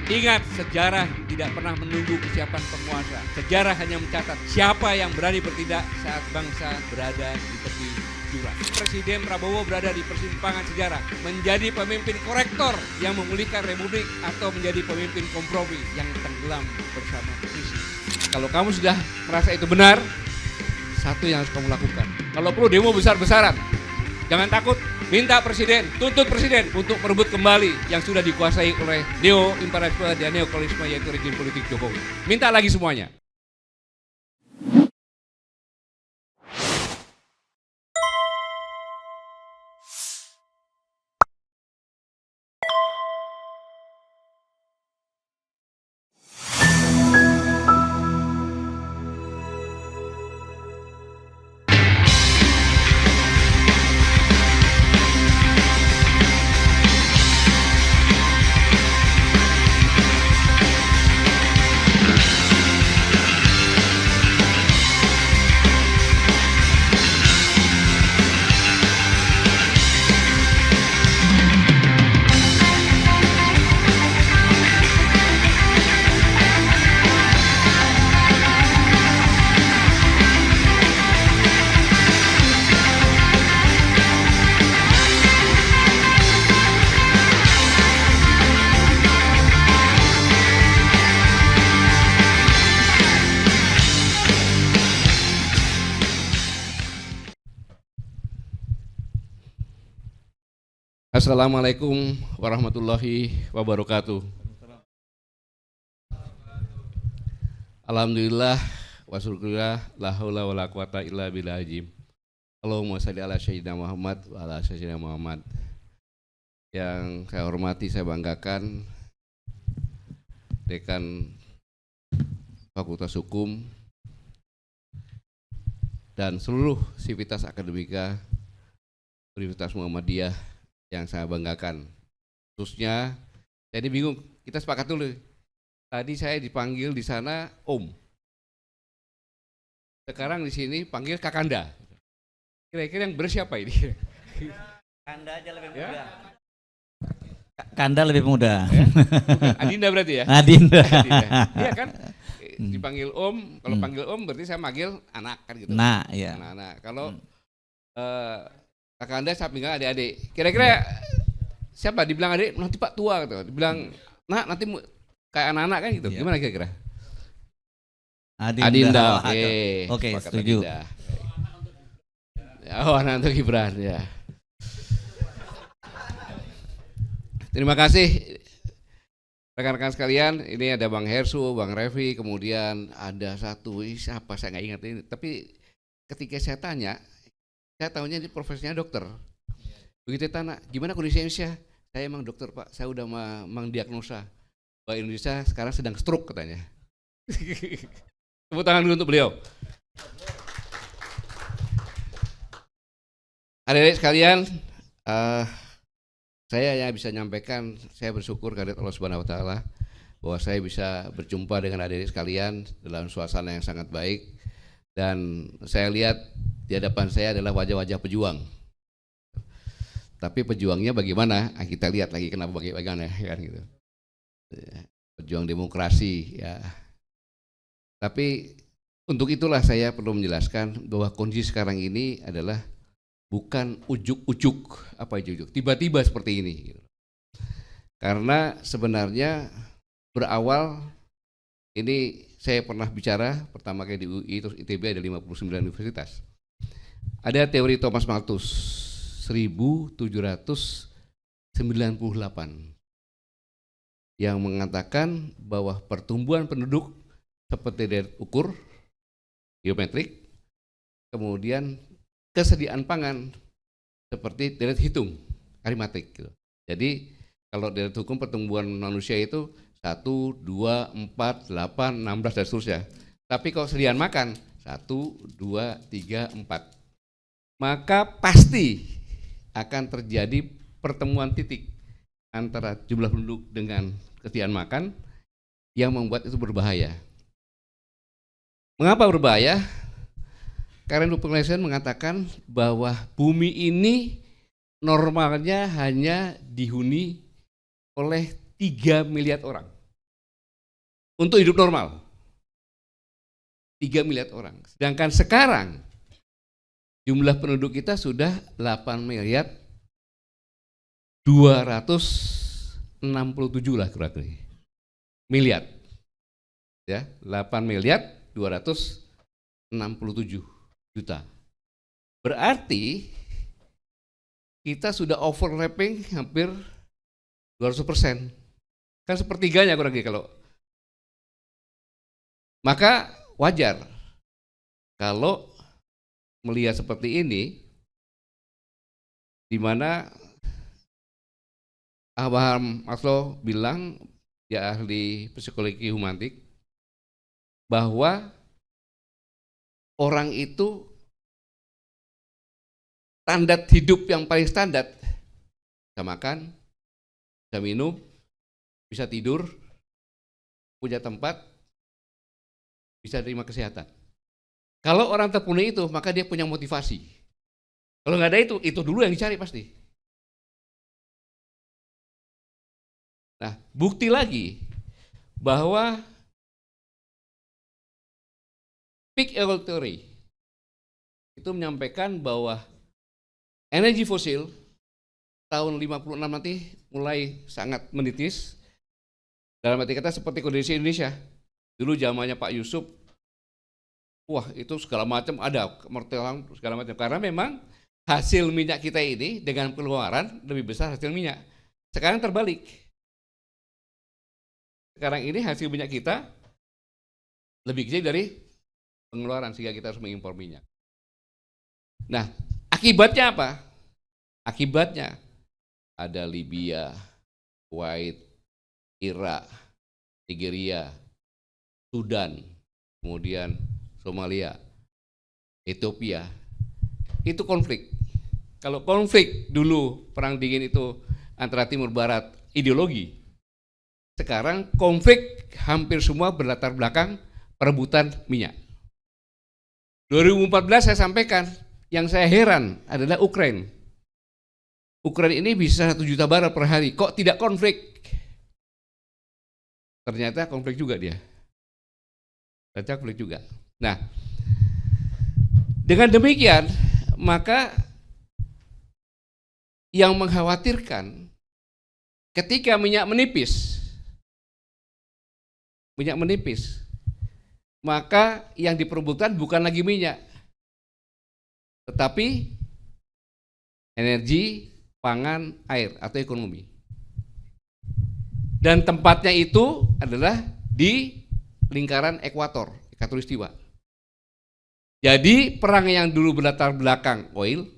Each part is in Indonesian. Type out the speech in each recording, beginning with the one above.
Ingat, sejarah tidak pernah menunggu kesiapan penguasa. Sejarah hanya mencatat siapa yang berani bertindak saat bangsa berada di tepi jurang. Presiden Prabowo berada di persimpangan sejarah, menjadi pemimpin korektor yang memulihkan republik atau menjadi pemimpin kompromi yang tenggelam bersama posisi. Kalau kamu sudah merasa itu benar, satu yang harus kamu lakukan. Kalau perlu demo besar-besaran, jangan takut. Minta presiden, tuntut presiden untuk merebut kembali yang sudah dikuasai oleh neo-imperialisme dan neokolonialisme, yaitu rejim politik Jokowi. Minta lagi semuanya. Assalamualaikum warahmatullahi wabarakatuh. Alhamdulillah wasyukurillah la haula wala quwata illa billahil azim. Allahumma shalli ala sayyidina Muhammad wa ala sayyidina Muhammad. Yang saya hormati, saya banggakan Dekan Fakultas Hukum dan seluruh sivitas akademika Universitas Muhammadiyah yang saya banggakan. Khususnya, jadi bingung, kita sepakat dulu. Tadi saya dipanggil di sana Om. Sekarang di sini panggil Kakanda. Kira-kira yang bersiapa ini? Kanda aja lebih muda. Ya? Kanda lebih muda. Ya? Adinda berarti ya? Adinda. Iya kan? Dipanggil Om, kalau panggil Om berarti saya manggil anak kan gitu. Nah, iya. Anak-anak. Kalau Kakanda saya panggil adik-adik. Kira-kira siapa dibilang adik nanti Pak tua gitu. Dibilang nak nanti kayak anak-anak kan gitu. Iya. Gimana kira-kira? Adinda. Oke, Oke, setuju. Adinda. Oh, anak untuk Gibran ya. Terima kasih rekan-rekan sekalian. Ini ada Bang Hersu, Bang Revi, kemudian ada satu siapa saya nggak ingat ini. Tapi ketika saya tanya, saya tahunya ini profesinya dokter. Begitu tanya, gimana kondisi Indonesia? Saya emang dokter Pak, saya udah mendiagnosa bahwa Indonesia sekarang sedang stroke katanya. Tepuk tangan dulu untuk beliau. Adik-adik sekalian, saya yang bisa nyampaikan, saya bersyukur kehadirat Allah Subhanahu Wa Taala bahwa saya bisa berjumpa dengan adik-adik sekalian dalam suasana yang sangat baik. Dan saya lihat di hadapan saya adalah wajah-wajah pejuang. Tapi pejuangnya bagaimana? Kita lihat lagi kenapa bagaimana kan gitu. Pejuang demokrasi ya. Tapi untuk itulah saya perlu menjelaskan bahwa kondisi sekarang ini adalah bukan ujuk-ujuk apa ujuk-ujuk tiba-tiba seperti ini. Karena sebenarnya berawal ini saya pernah bicara pertama kali di UI, terus ITB ada 59 universitas. Ada teori Thomas Malthus 1798 yang mengatakan bahwa pertumbuhan penduduk seperti deret ukur geometrik, kemudian kesediaan pangan seperti deret hitung aritmatik gitu. Jadi kalau deret hukum pertumbuhan manusia itu 1, 2, 4, 8, 16 dan seterusnya. Tapi kalau sediaan makan 1, 2, 3, 4, maka pasti akan terjadi pertemuan titik antara jumlah penduduk dengan kesediaan makan yang membuat itu berbahaya. Mengapa berbahaya? Karen Population mengatakan bahwa bumi ini normalnya hanya dihuni oleh 3 miliar orang. untuk hidup normal. 3 miliar orang. Sedangkan sekarang jumlah penduduk kita sudah 8 miliar 267 lah kira-kira. Miliar. Ya, 8 miliar 267 juta. Berarti kita sudah overlapping hampir 200%. Kan sepertiganya kurang lebih kalau. Maka wajar kalau melihat seperti ini, di mana Abraham Maslow bilang, dia ahli psikologi humanik, bahwa orang itu standar hidup yang paling standar, bisa makan, bisa minum, bisa tidur, punya tempat, bisa terima kesehatan. Kalau orang terpenuhi itu, maka dia punya motivasi. Kalau nggak ada itu dulu yang dicari pasti. Nah, bukti lagi bahwa peak oil theory itu menyampaikan bahwa energi fosil tahun 56 nanti mulai sangat menipis. Dalam arti kata seperti kondisi Indonesia. Dulu zamannya Pak Yusuf, wah itu segala macam ada, kemertelan segala macam. Karena memang hasil minyak kita ini dengan pengeluaran lebih besar hasil minyak. Sekarang terbalik. Sekarang ini hasil minyak kita lebih kecil dari pengeluaran, sehingga kita harus mengimpor minyak. Nah, akibatnya apa? Akibatnya ada Libya, Kuwait, Irak, Nigeria, Sudan, kemudian Somalia, Ethiopia. Itu konflik. Kalau konflik dulu perang dingin itu antara timur barat ideologi, sekarang konflik hampir semua berlatar belakang perebutan minyak. 2014 saya sampaikan, yang saya heran adalah Ukraina. Ukraina ini bisa 1 juta barel per hari, kok tidak konflik? Ternyata konflik juga dia. Ternyata konflik juga. Nah, dengan demikian, maka yang mengkhawatirkan ketika minyak menipis, maka yang diperebutkan bukan lagi minyak, tetapi energi, pangan, air atau ekonomi. Dan tempatnya itu adalah di lingkaran ekuator, khatulistiwa. Jadi perang yang dulu berlatar belakang oil,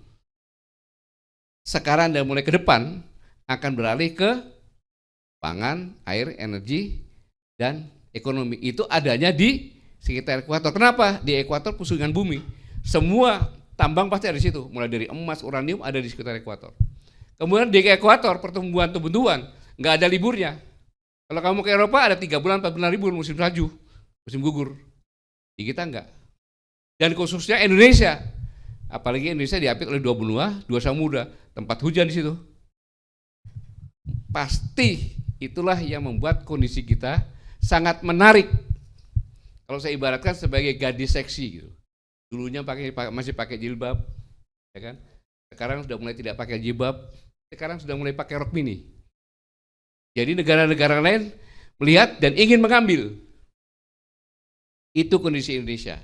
sekarang dan mulai ke depan akan beralih ke pangan, air, energi, dan ekonomi. Itu adanya di sekitar ekuator. Kenapa? Di ekuator pusungan bumi. Semua tambang pasti ada di situ, mulai dari emas, uranium ada di sekitar ekuator. Kemudian di ekuator pertumbuhan nggak ada liburnya. Kalau kamu ke Eropa ada 3 bulan, 4 bulan libur, musim salju, musim gugur. Di kita enggak. Dan khususnya Indonesia, apalagi Indonesia diapit oleh 2 benua, 2 samudra, tempat hujan di situ. Pasti itulah yang membuat kondisi kita sangat menarik. Kalau saya ibaratkan sebagai gadis seksi gitu. Dulunya masih pakai jilbab, ya kan? Sekarang sudah mulai tidak pakai jilbab, sekarang sudah mulai pakai rok mini. Jadi negara-negara lain melihat dan ingin mengambil. Itu kondisi Indonesia.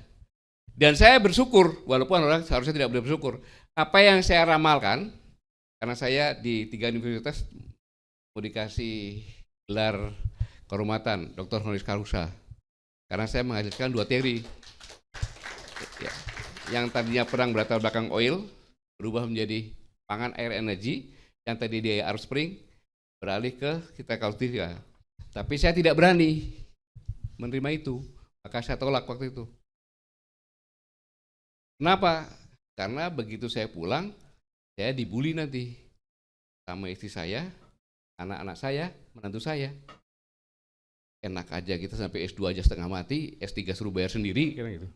Dan saya bersyukur, walaupun orang seharusnya tidak boleh bersyukur, apa yang saya ramalkan, karena saya di 3 universitas mau dikasih gelar kehormatan Dr. Honoris Causa, karena saya menghasilkan 2 teori. Ya, yang tadinya perang berlatar belakang oil, berubah menjadi pangan, air, energi, yang tadi di Arab Spring, beralih ke kita khatulistiwa. Tapi saya tidak berani menerima itu, maka saya tolak waktu itu. Kenapa? Karena begitu saya pulang, saya dibully nanti sama istri saya, anak-anak saya, menantu saya. Enak aja kita sampai S2 aja setengah mati, S3 suruh bayar sendiri, kayak gitu.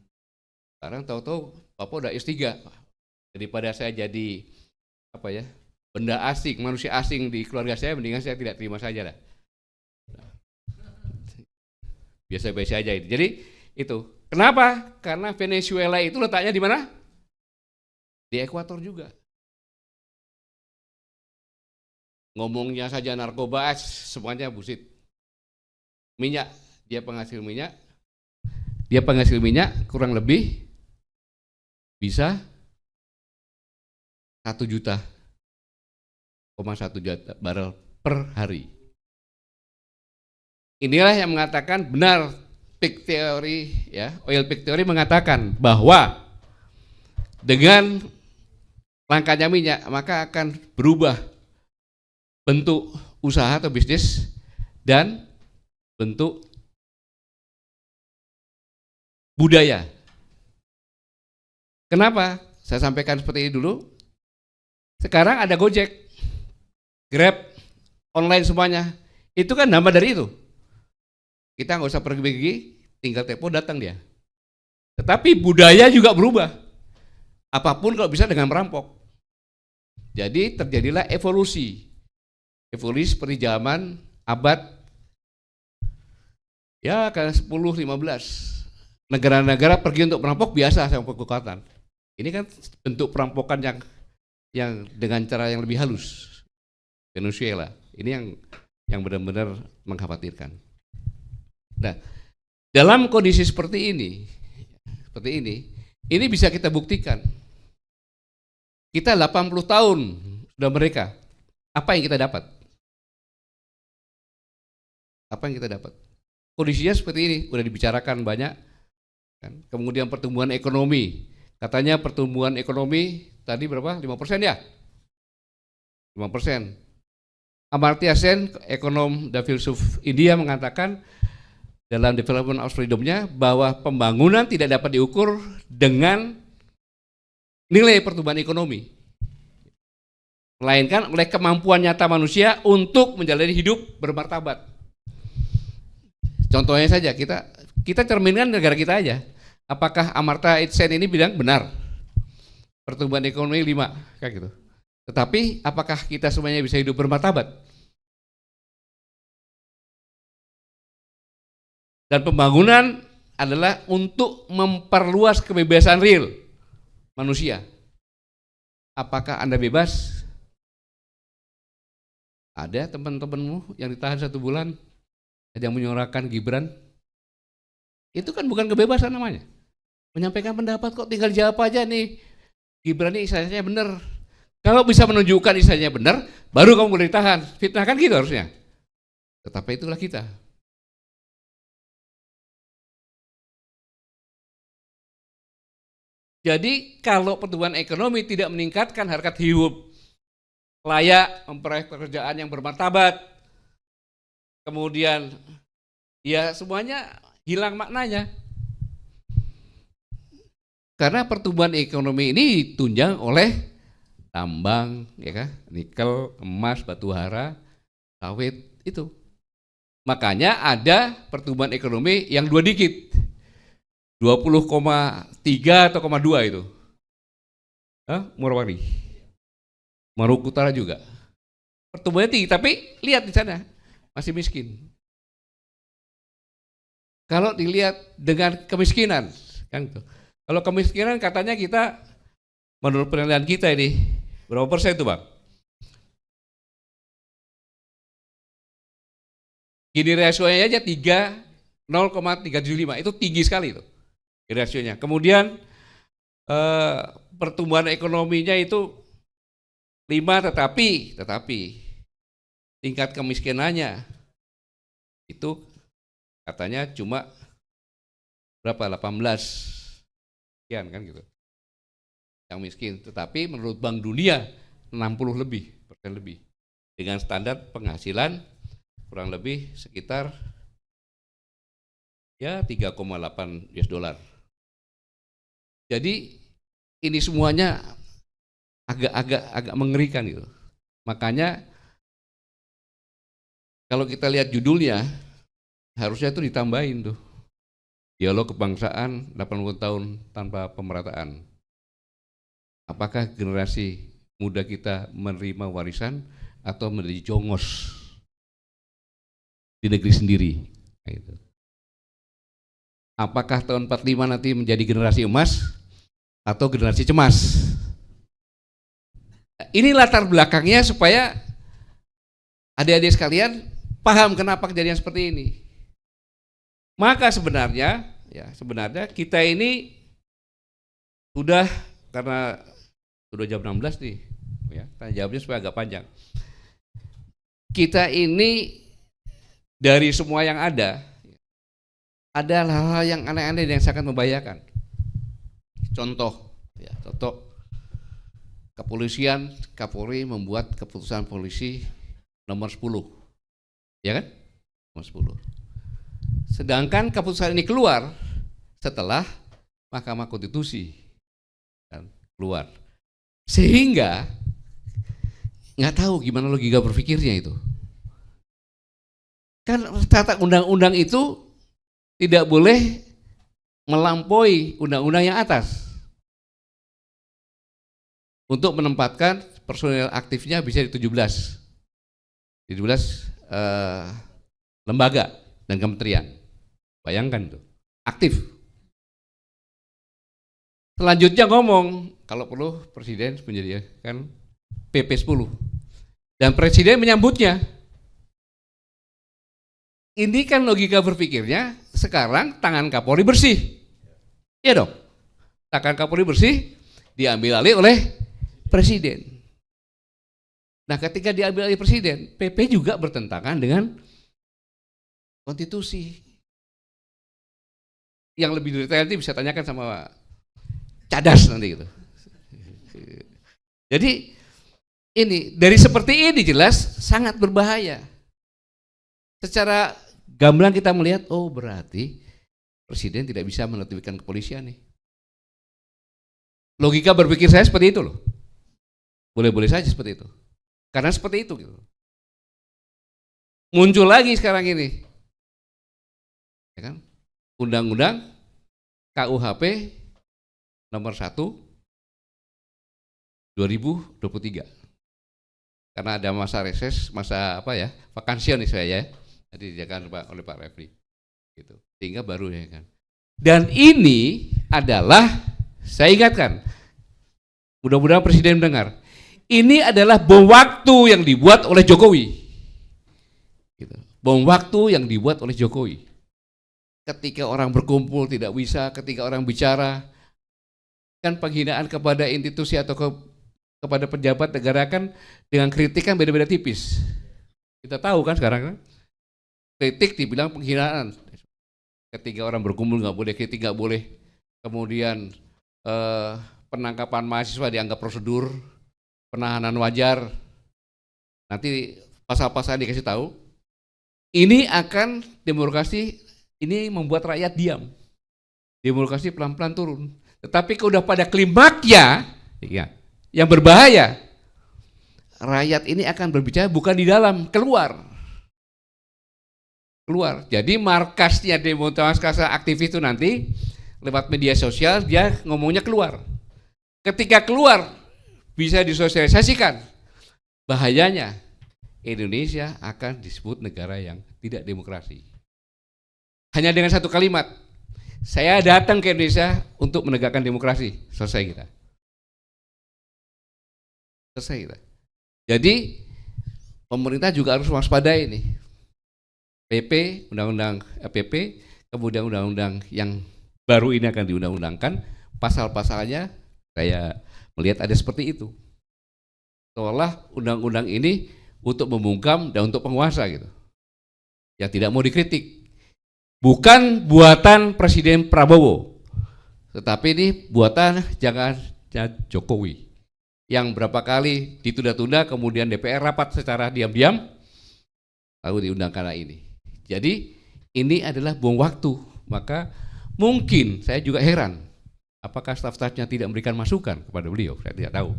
Sekarang tahu-tahu Bapak udah S3. Daripada saya jadi benda asing, manusia asing di keluarga saya, mendingan saya tidak terima saja lah. Biasa-biasa aja itu. Jadi itu. Kenapa? Karena Venezuela itu letaknya di mana? Di ekuator juga. Ngomongnya saja narkoba, semuanya bullshit. Minyak, dia penghasil minyak kurang lebih bisa 1,1 juta barel per hari. Inilah yang mengatakan benar peak theory, ya, oil peak theory mengatakan bahwa dengan langkanya minyak maka akan berubah bentuk usaha atau bisnis dan bentuk budaya. Kenapa? Saya sampaikan seperti ini dulu. Sekarang ada Gojek, Grab, online semuanya. Itu kan nama dari itu. Kita nggak usah pergi-pergi, tinggal telepon datang dia. Tetapi budaya juga berubah. Apapun kalau bisa dengan merampok. Jadi terjadilah evolusi. Evolusi seperti zaman abad ya ke 10-15. Negara-negara pergi untuk merampok biasa sama kekuatan. Ini kan bentuk perampokan yang dengan cara yang lebih halus. Venezuela. Ini yang benar-benar mengkhawatirkan. Nah, dalam kondisi seperti ini bisa kita buktikan. Kita 80 tahun sudah mereka. Apa yang kita dapat? Kondisinya seperti ini, udah dibicarakan banyak. Kan? Kemudian pertumbuhan ekonomi. Katanya pertumbuhan ekonomi tadi berapa? 5% ya? 5%. Amartya Sen, ekonom dan filsuf India mengatakan dalam Development of Freedom-nya bahwa pembangunan tidak dapat diukur dengan nilai pertumbuhan ekonomi, melainkan oleh kemampuan nyata manusia untuk menjalani hidup bermartabat. Contohnya saja kita cerminkan negara kita aja. Apakah Amartya Sen ini bilang benar pertumbuhan ekonomi 5 kayak gitu. Tetapi apakah kita semuanya bisa hidup bermartabat? Dan pembangunan adalah untuk memperluas kebebasan real manusia. Apakah Anda bebas? Ada teman-temanmu yang ditahan 1 bulan, yang menyuarakan Gibran? Itu kan bukan kebebasan namanya. Menyampaikan pendapat kok tinggal jawab aja nih. Gibran ini istilahnya benar. Kalau bisa menunjukkan istilahnya benar, baru kamu boleh ditahan. Fitnah kan gitu harusnya. Tetapi itulah kita. Jadi kalau pertumbuhan ekonomi tidak meningkatkan harkat hidup layak, memperoleh pekerjaan yang bermartabat, kemudian ya semuanya hilang maknanya. Karena pertumbuhan ekonomi ini ditunjang oleh tambang, ya kan, nikel, emas, batu bara, sawit itu. Makanya ada pertumbuhan ekonomi yang 2 digit. 20,3 atau 0,2 itu. Morowali. Maluku Utara juga. Pertumbuhannya tinggi, tapi lihat di sana masih miskin. Kalau dilihat dengan kemiskinan, kan gitu. Kalau kemiskinan katanya kita, menurut penilaian kita ini, berapa persen itu Bang? Gini rasionya aja 0,375, itu tinggi sekali itu. Rasionya. Kemudian pertumbuhan ekonominya itu 5, tetapi tingkat kemiskinannya itu katanya cuma berapa? 18 sekian kan gitu. Yang miskin, tetapi menurut Bank Dunia 60% lebih dengan standar penghasilan kurang lebih sekitar ya 3,8 US dollar. Jadi ini semuanya agak mengerikan gitu. Makanya kalau kita lihat judulnya harusnya itu ditambahin tuh. Dialog kebangsaan 80 tahun tanpa pemerataan. Apakah generasi muda kita menerima warisan atau menjadi jongos di negeri sendiri? Gitu. Apakah tahun 45 nanti menjadi generasi emas atau generasi cemas? Ini latar belakangnya supaya adik-adik sekalian paham kenapa kejadian seperti ini. Maka sebenarnya kita ini sudah, karena sudah jam 16 nih, ya, tanya jawabnya supaya agak panjang. Kita ini dari semua yang ada hal-hal yang aneh-aneh yang sangat membahayakan. Contoh kepolisian, Kapolri membuat keputusan polisi nomor 10, ya kan? Nomor 10. Sedangkan keputusan ini keluar setelah Mahkamah Konstitusi kan, keluar, sehingga nggak tahu gimana logika berpikirnya itu. Kan tata undang-undang itu tidak boleh melampaui undang-undang yang atas. Untuk menempatkan personil aktifnya bisa di 17 lembaga dan kementerian. Bayangkan itu, aktif. Selanjutnya ngomong, kalau perlu presiden menjadikan PP 10. Dan presiden menyambutnya. Ini kan logika berpikirnya, sekarang tangan Kapolri bersih. Iya dong, tangan Kapolri bersih, diambil alih oleh presiden. Nah, ketika diambil alih presiden, PP juga bertentangan dengan konstitusi. Yang lebih detail nanti bisa tanyakan sama Cadas nanti gitu. Jadi ini dari seperti ini jelas sangat berbahaya. Secara gamblang kita melihat, oh berarti presiden tidak bisa menertibkan kepolisian nih. Logika berpikir saya seperti itu loh. Boleh-boleh saja seperti itu. Karena seperti itu gitu. Muncul lagi sekarang ini. Ya kan? Undang-undang KUHP nomor 1 2023. Karena ada masa reses, masa vakansi nih saya ya. Tadi dijaga oleh Pak Refli. Gitu. Sehingga baru ya kan. Dan ini adalah, saya ingatkan, mudah-mudahan presiden mendengar. Ini adalah bom waktu yang dibuat oleh Jokowi. Gitu. Bom waktu yang dibuat oleh Jokowi. Ketika orang berkumpul tidak bisa, ketika orang bicara, kan penghinaan kepada institusi atau kepada pejabat negara kan dengan kritik kan beda-beda tipis. Kita tahu kan sekarang kan, kritik dibilang penghinaan. Ketika orang berkumpul nggak boleh, kritik nggak boleh. Kemudian penangkapan mahasiswa dianggap prosedur, penahanan wajar. Nanti pasal-pasal dikasih tahu. Ini akan demokrasi, ini membuat rakyat diam. Demokrasi pelan-pelan turun. Tetapi kalau udah pada klimaknya, ya, yang berbahaya, rakyat ini akan berbicara bukan di dalam, keluar. Jadi markasnya demonstrasi aktivis itu nanti lewat media sosial dia ngomongnya keluar. Ketika keluar bisa disosialisasikan. Bahayanya Indonesia akan disebut negara yang tidak demokrasi. Hanya dengan satu kalimat, saya datang ke Indonesia untuk menegakkan demokrasi. Selesai kita. Jadi pemerintah juga harus waspadai ini. PP, undang-undang PP, kemudian undang-undang yang baru ini akan diundang-undangkan, pasal-pasalnya saya melihat ada seperti itu. Seolah undang-undang ini untuk membungkam dan untuk penguasa gitu. Yang tidak mau dikritik. Bukan buatan Presiden Prabowo, tetapi ini buatan jangan Jokowi. Yang berapa kali ditunda-tunda, kemudian DPR rapat secara diam-diam, lalu diundangkan ini. Jadi ini adalah bom waktu. Maka mungkin saya juga heran, apakah staf-stafnya tidak memberikan masukan kepada beliau, saya tidak tahu.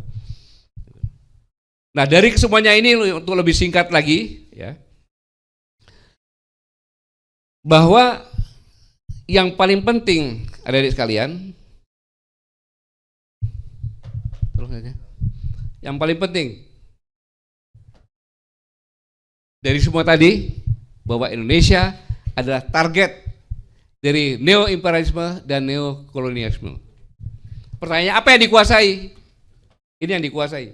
Nah dari kesemuanya ini untuk lebih singkat lagi, ya, bahwa yang paling penting adik-adik sekalian, tolong saja, yang paling penting dari semua tadi, bahwa Indonesia adalah target dari neo-imperialisme dan neo-kolonialisme. Pertanyaannya, apa yang dikuasai? Ini yang dikuasai.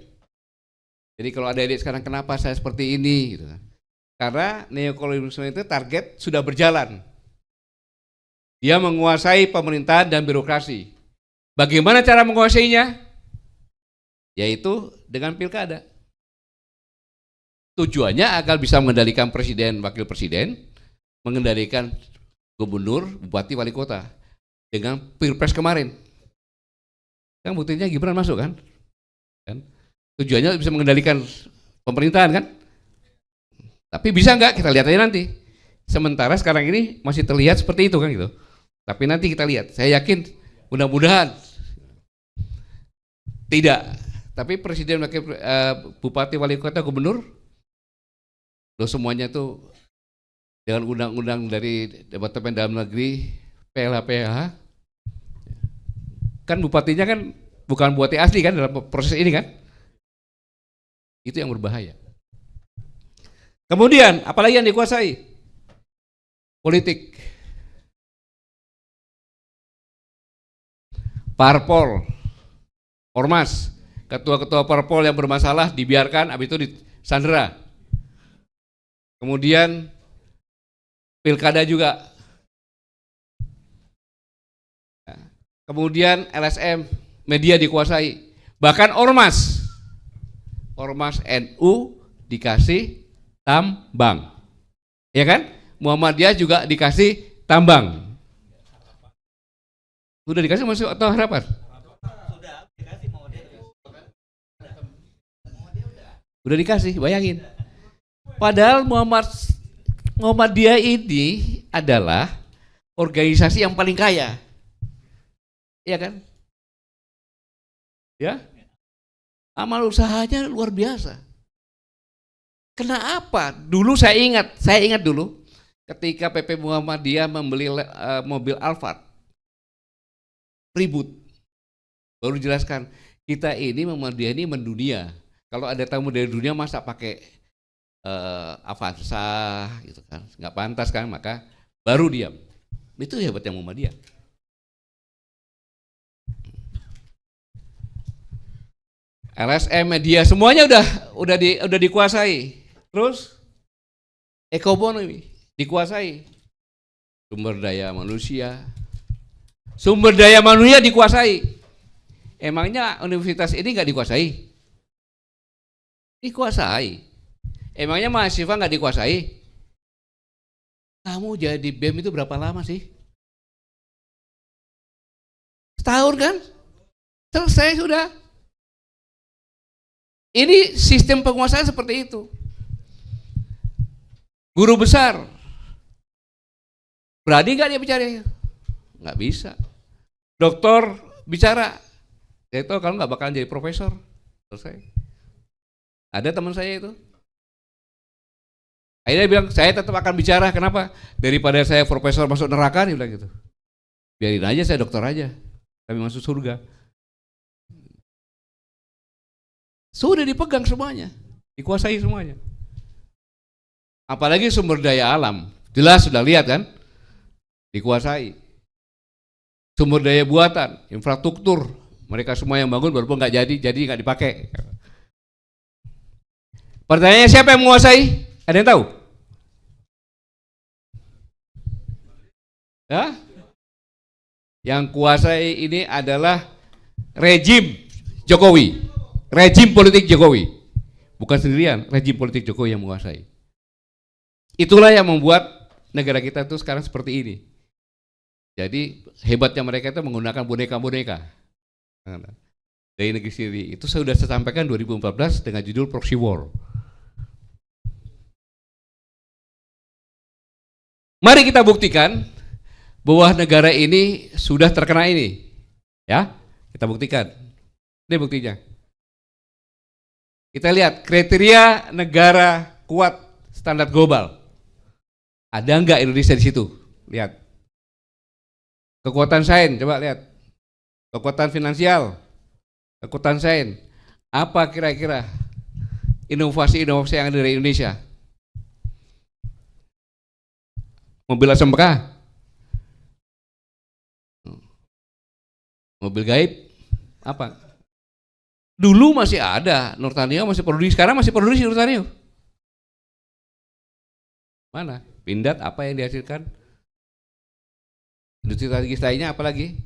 Jadi kalau ada adik sekarang, kenapa saya seperti ini? Gitu. Karena neo-kolonialisme itu target sudah berjalan. Dia menguasai pemerintahan dan birokrasi. Bagaimana cara menguasainya? Yaitu dengan pilkada. Tujuannya agar bisa mengendalikan presiden, wakil presiden, mengendalikan gubernur, bupati, wali kota. Dengan pilpres kemarin. Kan buktinya Gibran masuk kan? Tujuannya bisa mengendalikan pemerintahan kan? Tapi bisa nggak? Kita lihat aja nanti. Sementara sekarang ini masih terlihat seperti itu kan gitu. Tapi nanti kita lihat. Saya yakin mudah-mudahan tidak. Tapi presiden, bupati, wali kota, gubernur, loh semuanya tuh dengan undang-undang dari Departemen Dalam Negeri, PLH, kan bupatinya kan bukan bupati asli kan dalam proses ini kan? Itu yang berbahaya. Kemudian apalagi yang dikuasai? Politik. Parpol, ormas, ketua-ketua parpol yang bermasalah dibiarkan, habis itu disandera. Kemudian pilkada juga. Kemudian LSM, media dikuasai. Bahkan ormas NU dikasih tambang. Ya kan? Muhammadiyah juga dikasih tambang. Sudah dikasih masuk atau harapan? Sudah dikasih Udah dikasih, bayangin. Padahal Muhammadiyah ini adalah organisasi yang paling kaya. Iya kan? Ya? Amal usahanya luar biasa. Kenapa? Dulu saya ingat dulu ketika PP Muhammadiyah membeli mobil Alphard, ribut. Baru jelaskan, kita ini Muhammadiyah ini mendunia. Kalau ada tamu dari dunia masa pakai Avanza gitu kan, nggak pantas kan, maka baru diam. Itu hebatnya Muhammadiyah. LSM, media, semuanya udah dikuasai. Terus ekonomi dikuasai. Sumber daya manusia dikuasai. Emangnya universitas ini nggak dikuasai? Dikuasai. Emangnya mahasiswa nggak dikuasai? Kamu jadi BEM itu berapa lama sih? Setahun kan? Selesai sudah. Ini sistem penguasaan seperti itu. Guru besar, berani nggak dia bicara? Nggak bisa. Dokter bicara, dia tahu kalau nggak bakalan jadi profesor. Selesai. Ada teman saya itu. Akhirnya dia bilang, saya tetap akan bicara. Kenapa? Daripada saya profesor masuk neraka, dia bilang gitu. Biarin aja saya dokter aja, tapi masuk surga. Sudah dipegang semuanya, dikuasai semuanya. Apalagi sumber daya alam, jelas sudah lihat kan, dikuasai. Sumber daya buatan, infrastruktur, mereka semua yang bangun walaupun nggak jadi nggak dipakai. Pertanyaannya siapa yang menguasai? Ada yang tahu? Ya? Yang kuasai ini adalah rejim Jokowi. Rejim politik Jokowi, bukan sendirian, rejim politik Jokowi yang menguasai. Itulah yang membuat negara kita itu sekarang seperti ini. Jadi hebatnya mereka itu menggunakan boneka-boneka dari negeri sendiri. Itu saya sudah sampaikan 2014 dengan judul Proxy War. Mari kita buktikan bahwa negara ini sudah terkena ini. Ya, kita buktikan. Ini buktinya. Kita lihat kriteria negara kuat standar global. Ada enggak Indonesia di situ? Lihat. Kekuatan sains, coba lihat. Kekuatan finansial, kekuatan sains. Apa kira-kira inovasi-inovasi yang ada dari Indonesia? Mobil SMK, Mobil gaib apa? Dulu masih ada, Nurtanio masih produksi, sekarang masih produksi Nurtanio. Mana? Pindad apa yang dihasilkan? Industri strategis lainnya apa lagi?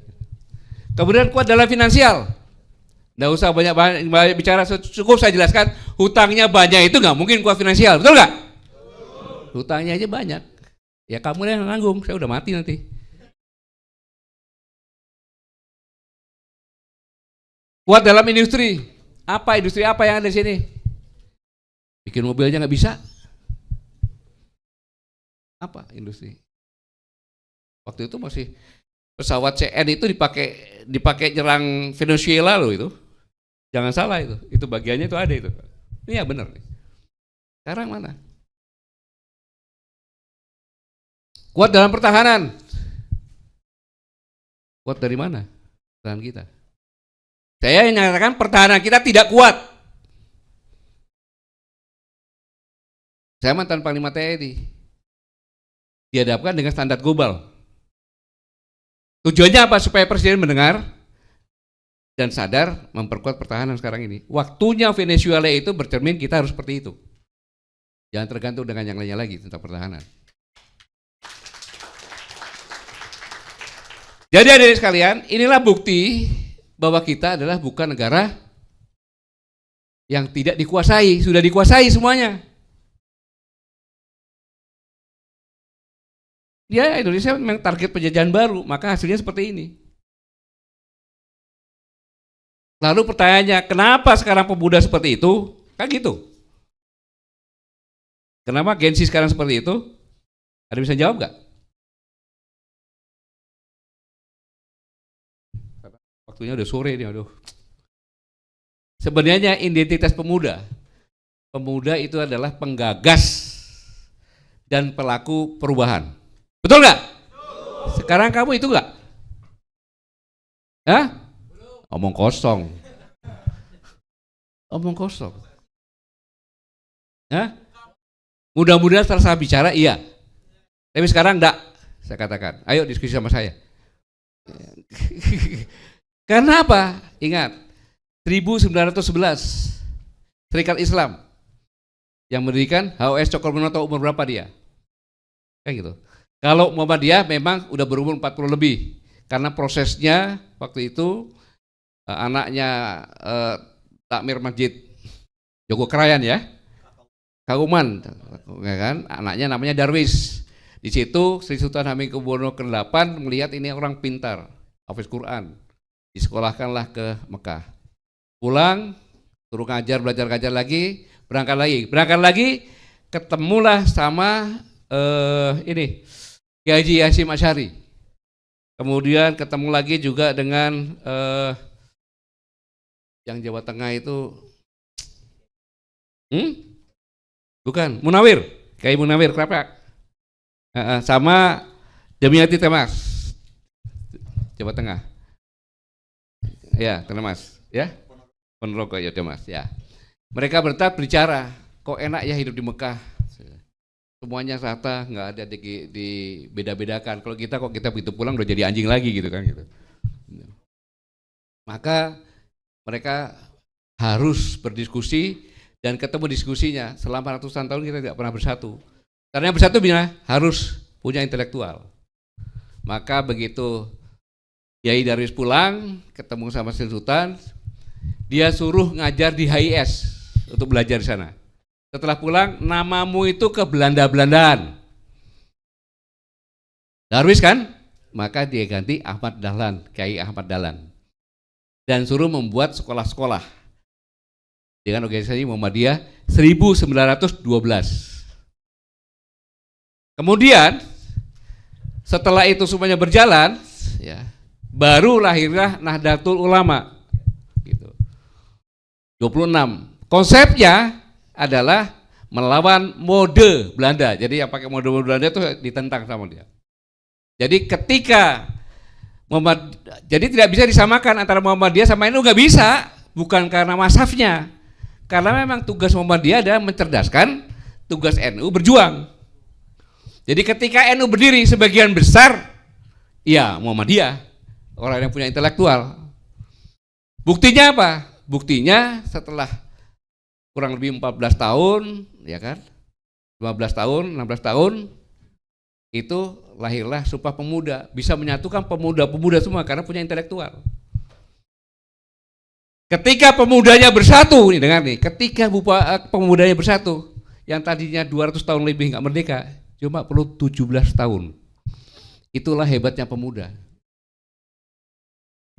Kemudian kuat dalam finansial. Nggak usah banyak bicara, cukup saya jelaskan, hutangnya banyak itu nggak mungkin kuat finansial, betul nggak? Hutangnya aja banyak. Ya kamu yang nanggung, saya udah mati nanti. Kuat dalam industri. Apa industri apa yang ada di sini? Bikin mobil aja nggak bisa. Apa industri? Waktu itu masih pesawat CN itu dipakai nyerang Venezuela loh itu. Jangan salah itu bagiannya itu ada itu. Ini ya benar. Sekarang mana? Kuat dalam pertahanan. Kuat dari mana? Pertahanan kita. Saya yang nyatakan pertahanan kita tidak kuat. Saya mantan Panglima TNI. Dihadapkan dengan standar global. Tujuannya apa? Supaya Presiden mendengar dan sadar memperkuat pertahanan sekarang ini. Waktunya Venezuela itu bercermin kita harus seperti itu. Jangan tergantung dengan yang lainnya lagi tentang pertahanan. Jadi hadirin sekalian, inilah bukti bahwa kita adalah bukan negara yang tidak dikuasai, sudah dikuasai semuanya. Ya, Indonesia memang target penjajahan baru, maka hasilnya seperti ini. Lalu pertanyaannya, kenapa sekarang pemuda seperti itu? Kan gitu. Kenapa Gen Z sekarang seperti itu? Ada bisa jawab nggak? Waktunya udah sore nih, aduh. Sebenarnya identitas pemuda itu adalah penggagas dan pelaku perubahan. Betul nggak? Sekarang kamu itu nggak? Hah? Omong kosong. Omong kosong. Hah? Mudah-mudahan setelah saya bicara iya. Tapi sekarang enggak, saya katakan. Ayo diskusi sama saya. Karena apa? Ingat, 1911 Serikat Islam yang mendirikan HOS Cokroaminoto umur berapa dia? Kayak gitu. Kalau Muhammadiyah memang udah berumur 40 lebih. Karena prosesnya waktu itu anaknya Takmir Masjid Joko Krayan ya. Kauman, ya kan? Anaknya namanya Darwis. Di situ Sri Sultan Hamengkubuwono ke-8 melihat ini orang pintar, hafiz Quran. Disekolahkanlah ke Mekah. Pulang, suruh ngajar, belajar ngajar lagi, berangkat lagi, ketemulah sama ini Kiai Haji Hasyim Asy'ari. Kemudian ketemu lagi juga dengan yang Jawa Tengah itu, bukan Munawir, Kiai Munawir Krapak, sama Demiati Temas, Jawa Tengah. Ya, Temas, ya, Ponorogo ya Temas, ya. Mereka berbicara, kok enak ya hidup di Mekah. Semuanya rata, nggak ada di beda-bedakan. Kalau kita kok kita begitu pulang udah jadi anjing lagi gitu kan gitu. Maka mereka harus berdiskusi dan ketemu diskusinya. Selama ratusan tahun kita tidak pernah bersatu. Karena yang bersatu harus punya intelektual. Maka begitu Kiai Darwis pulang, ketemu sama Sri Sultan, dia suruh ngajar di HIS untuk belajar di sana. Setelah pulang, namamu itu ke Belanda-Belandaan. Darwis kan? Maka dia ganti Ahmad Dahlan, Kiai Ahmad Dahlan. Dan suruh membuat sekolah-sekolah dengan organisasi Muhammadiyah 1912. Kemudian setelah itu semuanya berjalan, ya, baru lahirlah Nahdlatul Ulama. Gitu. 26. Konsepnya adalah melawan mode Belanda. Jadi yang pakai mode Belanda itu ditentang sama dia. Jadi ketika jadi tidak bisa disamakan antara Muhammadiyah sama NU, nggak bisa. Bukan karena masafnya. Karena memang tugas Muhammadiyah adalah mencerdaskan, tugas NU berjuang. Jadi ketika NU berdiri sebagian besar, ya Muhammadiyah, orang yang punya intelektual. Buktinya apa? Buktinya setelah kurang lebih 14 tahun, ya kan? 15 tahun, 16 tahun, itu lahirlah Sumpah Pemuda. Bisa menyatukan pemuda-pemuda semua karena punya intelektual. Ketika pemudanya bersatu, nih dengar nih, ketika pemudanya bersatu, yang tadinya 200 tahun lebih nggak merdeka, cuma perlu 17 tahun. Itulah hebatnya pemuda.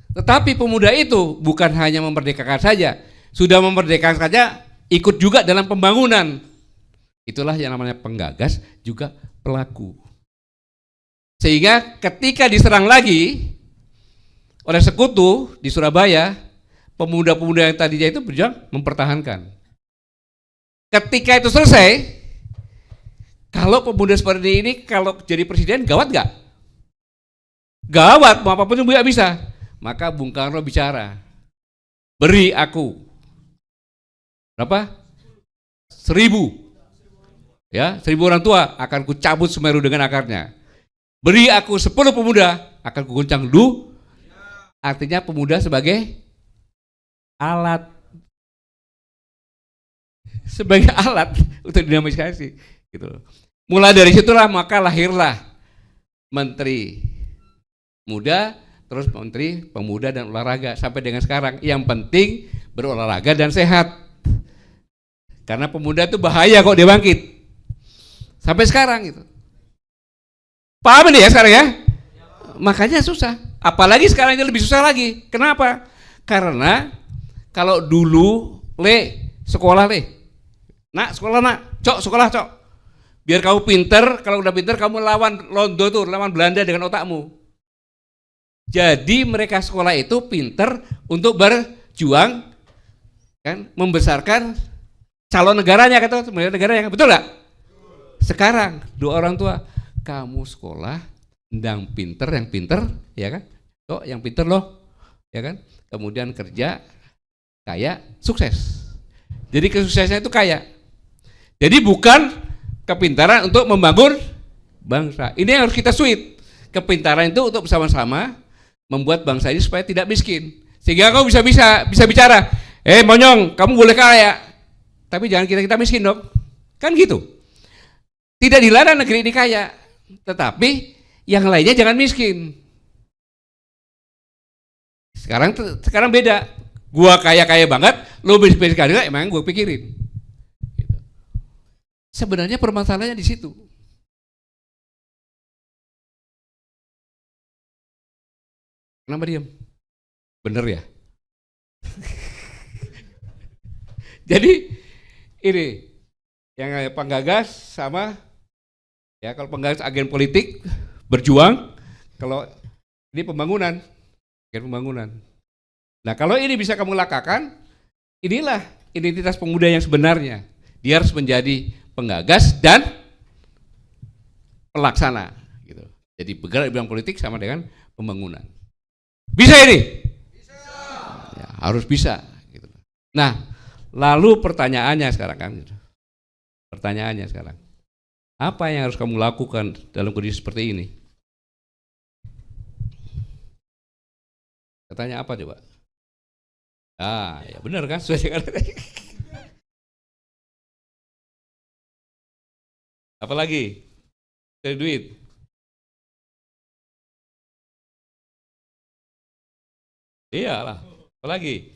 Tetapi pemuda itu bukan hanya memerdekakan saja, sudah memerdekakan saja, ikut juga dalam pembangunan. Itulah yang namanya penggagas, juga pelaku. Sehingga ketika diserang lagi oleh sekutu di Surabaya, pemuda-pemuda yang tadinya itu berjuang mempertahankan. Ketika itu selesai, kalau pemuda seperti ini kalau jadi presiden gawat gak? Gawat, mau apapun juga bisa. Maka Bung Karno bicara, beri aku berapa? 1000, ya 1000 orang tua akan kucabut Semeru dengan akarnya. Beri aku 10 pemuda akan kuguncang dulu. Artinya pemuda sebagai alat, untuk dinamisasi, gitu. Mulai dari situlah maka lahirlah Menteri Muda, terus Menteri Pemuda dan Olahraga sampai dengan sekarang. Yang penting berolahraga dan sehat. Karena pemuda itu bahaya kok dia bangkit. Sampai sekarang gitu. Paham ini ya sekarang ya? Makanya susah. Apalagi sekarang ini lebih susah lagi. Kenapa? Karena kalau dulu sekolah nak sekolah nak, cok sekolah cok. Biar kamu pinter, kalau udah pinter kamu lawan Londo tuh, lawan Belanda dengan otakmu. Jadi mereka sekolah itu pinter untuk berjuang, kan, membesarkan calon negaranya, kata negaranya, betul nggak? Sekarang dua orang tua, kamu sekolah, ndang pinter, yang pinter, ya kan? Oh, yang pinter loh, ya kan? Kemudian kerja, kaya, sukses. Jadi kesuksesannya itu kaya. Jadi bukan kepintaran untuk membangun bangsa. Ini yang harus kita switch. Kepintaran itu untuk bersama-sama membuat bangsa ini supaya tidak miskin. Sehingga kau bisa bicara, Monyong, kamu boleh kaya, tapi jangan kita miskin dong. Kan gitu. Tidak dilarang negeri ini kaya, tetapi yang lainnya jangan miskin. Sekarang beda. Gua kaya banget, lo miskin enggak, emang gua pikirin. Gitu. Sebenarnya permasalahannya di situ. Kenapa diam? Bener ya? Jadi ini yang penggagas sama, ya kalau penggagas agen politik berjuang, kalau ini pembangunan, agen pembangunan. Nah kalau ini bisa kamu lakukan, inilah identitas pemuda yang sebenarnya. Dia harus menjadi penggagas dan pelaksana. Gitu. Jadi bergerak di bidang politik sama dengan pembangunan. Bisa ini? Bisa. Ya, harus bisa. Gitu. Nah, lalu pertanyaannya sekarang kan, apa yang harus kamu lakukan dalam kondisi seperti ini? Katanya apa coba? Ah, ya benar kan? Apa lagi? Cari duit. Iyalah, apa lagi?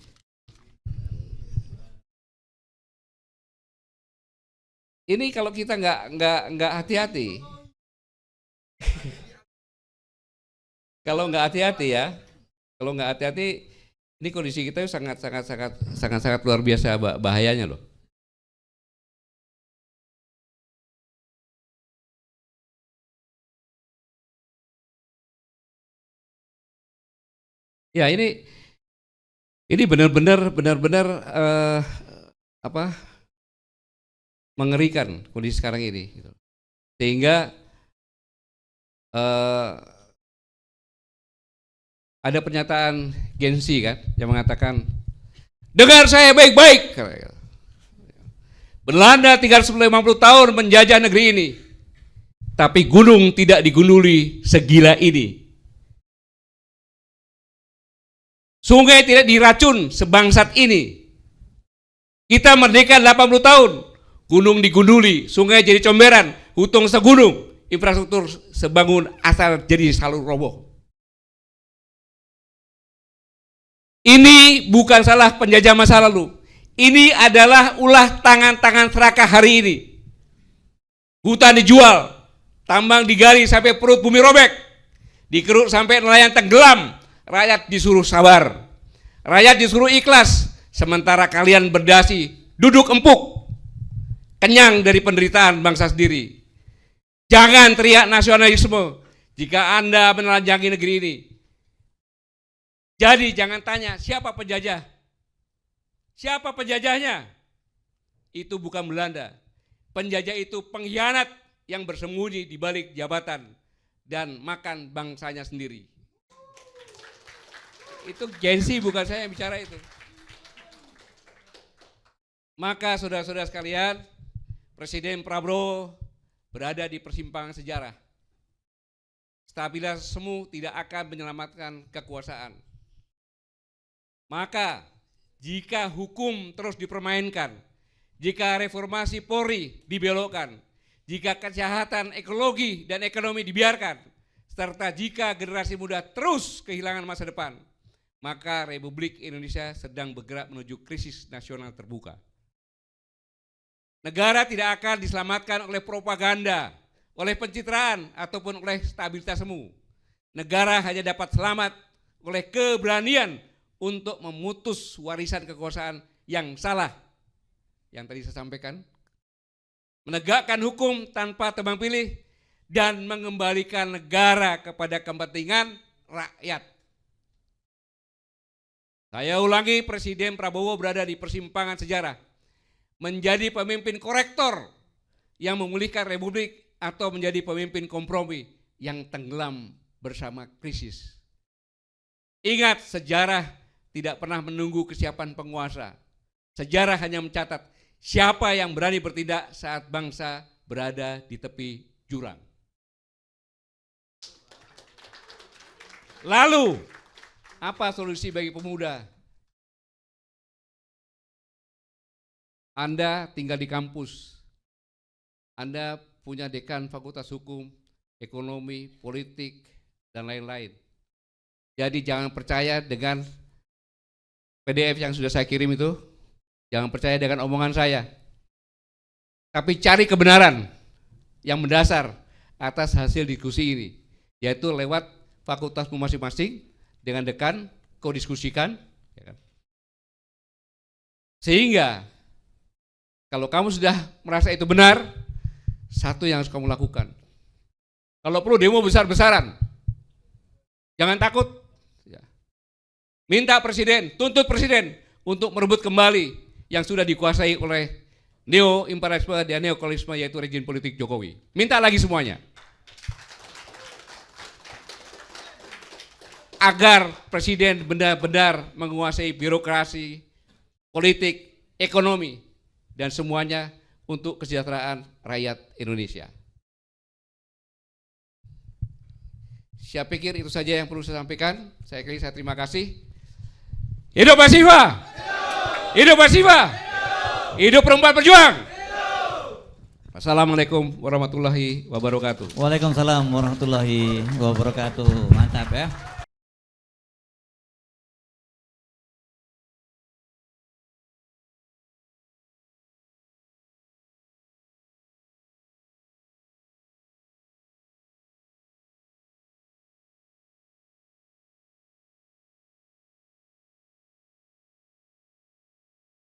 Ini kalau kita nggak hati-hati, kalau nggak hati-hati, ini kondisi kita sangat luar biasa bahayanya loh. Ya ini benar-benar mengerikan kondisi sekarang ini. Sehingga ada pernyataan Gen Z kan yang mengatakan, dengar saya baik-baik, Belanda 350 tahun menjajah negeri ini, tapi gunung tidak digunduli segila ini. Sungai tidak diracun sebangsat ini. Kita merdeka 80 tahun. Gunung digunduli, sungai jadi comberan, hutung segunung, infrastruktur sebangun asal jadi salur roboh. Ini bukan salah penjajah masa lalu. Ini adalah ulah tangan-tangan serakah hari ini. Hutan dijual, tambang digali sampai perut bumi robek, dikeruk sampai nelayan tenggelam, rakyat disuruh sabar, rakyat disuruh ikhlas, sementara kalian berdasi, duduk empuk, kenyang dari penderitaan bangsa sendiri. Jangan teriak nasionalisme jika Anda menelanjangi negeri ini. Jadi jangan tanya siapa penjajah. Siapa penjajahnya? Itu bukan Belanda. Penjajah itu pengkhianat yang bersembunyi di balik jabatan dan makan bangsanya sendiri. Itu gengsi, bukan saya yang bicara itu. Maka saudara-saudara sekalian, Presiden Prabowo berada di persimpangan sejarah. Stabilitas semu tidak akan menyelamatkan kekuasaan. Maka jika hukum terus dipermainkan, jika reformasi Polri dibelokkan, jika kejahatan ekologi dan ekonomi dibiarkan, serta jika generasi muda terus kehilangan masa depan, maka Republik Indonesia sedang bergerak menuju krisis nasional terbuka. Negara tidak akan diselamatkan oleh propaganda, oleh pencitraan, ataupun oleh stabilitas semu. Negara hanya dapat selamat oleh keberanian untuk memutus warisan kekuasaan yang salah. Yang tadi saya sampaikan, menegakkan hukum tanpa tebang pilih, dan mengembalikan negara kepada kepentingan rakyat. Saya ulangi, Presiden Prabowo berada di persimpangan sejarah. Menjadi pemimpin korektor yang memulihkan republik atau menjadi pemimpin kompromi yang tenggelam bersama krisis. Ingat, sejarah tidak pernah menunggu kesiapan penguasa. Sejarah hanya mencatat siapa yang berani bertindak saat bangsa berada di tepi jurang. Lalu, apa solusi bagi pemuda? Anda tinggal di kampus, Anda punya dekan fakultas hukum, ekonomi, politik, dan lain-lain. Jadi jangan percaya dengan PDF yang sudah saya kirim itu, jangan percaya dengan omongan saya. Tapi cari kebenaran yang mendasar atas hasil diskusi ini, yaitu lewat fakultasmu masing-masing dengan dekan, kau diskusikan. Sehingga kalau kamu sudah merasa itu benar, satu yang harus kamu lakukan. Kalau perlu demo besar-besaran, jangan takut. Minta presiden, tuntut presiden untuk merebut kembali yang sudah dikuasai oleh neo-imperialisme dan neokolonialisme, yaitu rejim politik Jokowi. Minta lagi semuanya. Agar presiden benar-benar menguasai birokrasi, politik, ekonomi, dan semuanya untuk kesejahteraan rakyat Indonesia. Saya pikir itu saja yang perlu saya sampaikan. Saya terima kasih. Hidup Pak Siva! Hidup Pak Siva! Hidup perempuan berjuang! Assalamualaikum warahmatullahi wabarakatuh. Waalaikumsalam warahmatullahi wabarakatuh. Mantap ya.